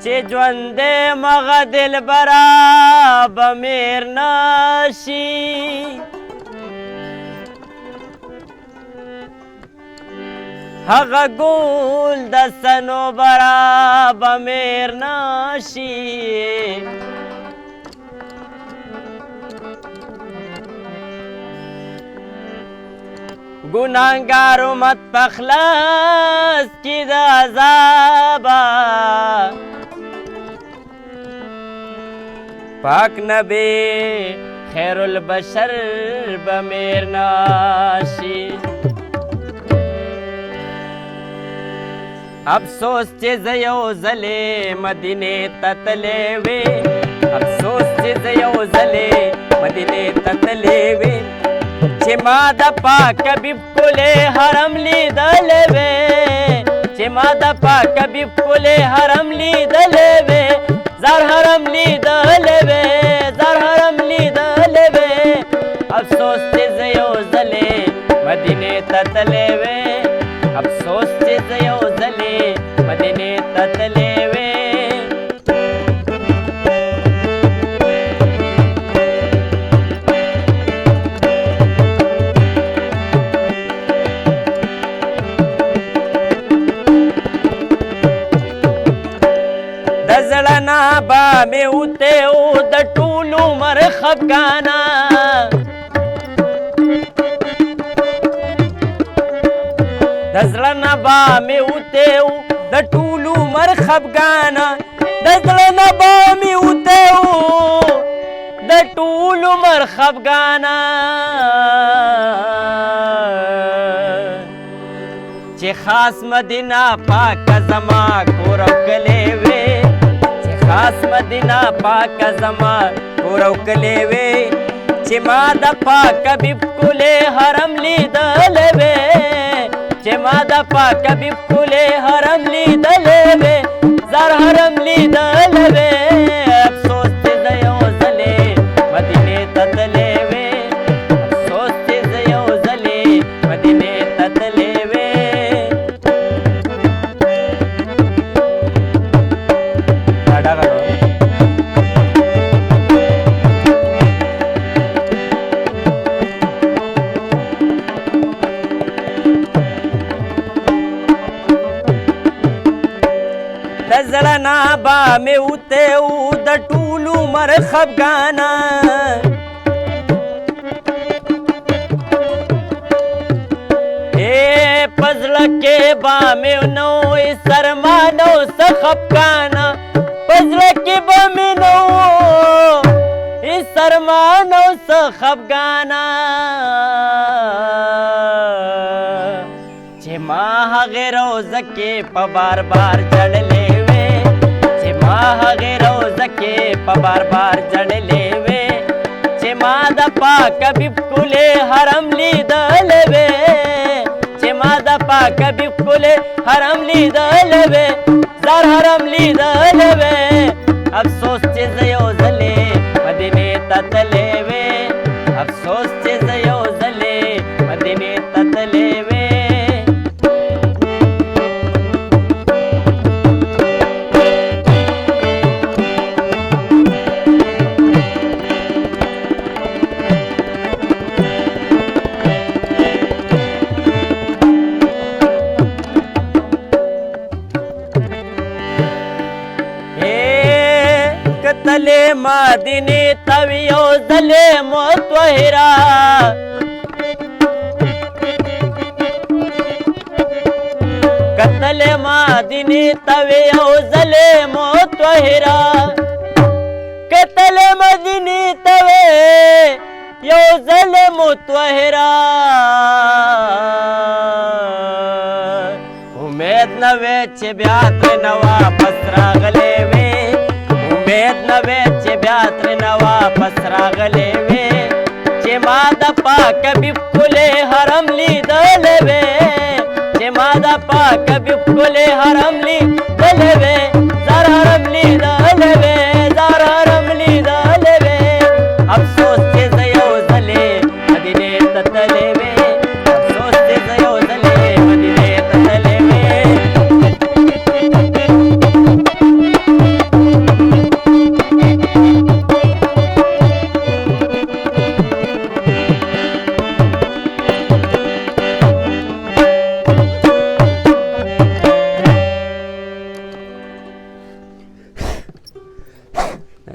چې ژوند مغه دلبره به میر نشي هغه ګل د صنوبره به میر نشي ګناهګار امت په خلاص کې د عذابه پاک نبی خیر البشر به میر نشي افسوس چې زه یو ځلې مدینې ته تللی وې افسوس چې زه یو ځلې مدینې ته تللی وې چې ما د پاک حبیب ښکلی حرم لیدلی وې چې ما د پاک حبیب ښکلی حرم لیدلی وې زر حرم لیدلی وې زر حرم لیدلی وې افسوس چې زه یو ځلې مدینې ته تللی وې افسوس چې زه یو ځلې مدینې ته تللی وې د زړه نه به مې وتی و د ټول عمر خفګانه د زړه نه به مې وتی و د ټول عمر خفګانه د زړه نه به مې وتی و د ټول عمر خفګانه چې خاص مدینه پاکه زما کور او کلی وې چې خاص مدینه پاکه زما کور او کلی وې چې ما د پاک حبیب ښکلی حرم لیدلی وې چې ما د پاک حبیب ښکلی حرم لیدلی وې زر حرم لیدلی وې افسوس چې زه یو ځلې مدینې ته تللی وې افسوس چې زه یو ځلې مدینې ته تللی وې د زړه نه به مې وتی و د ټول عمر خفګانه په زړه کې به مې نه و سرمانه و څه خفګانه په زړه کې به مې نه و سرمانه و څه خفګانه چې ما هغې روزه کې په بار بار جړلې وې چې ما هغې روزه کې په بار بار جړلې وې چې ما د پاک حبیب ښکلی حرم لیدلی وې چې ما د پاک حبیب ښکلی حرم لیدلی وې زر حرم لیدلی وې افسوس چې زه یو ځلې مدینې ته تللی وې افسوس چې زه یو ځلې مدینې ته تللی وې کتلې مدینې ته وې یو ځلې مطهره کتلې مدینې ته وې یو ځلې مطهره کتلې مدینې ته وې یو ځلې مطهره امید نه وې چې بیا ترې واپس راغلې وې امید نه وې چې بیا ترې واپس راغلې وې چې ما د پاک حبیب ښکلی حرم لیدلی وې چې ما د پاک حبیب ښکلی حرم لیدلی وې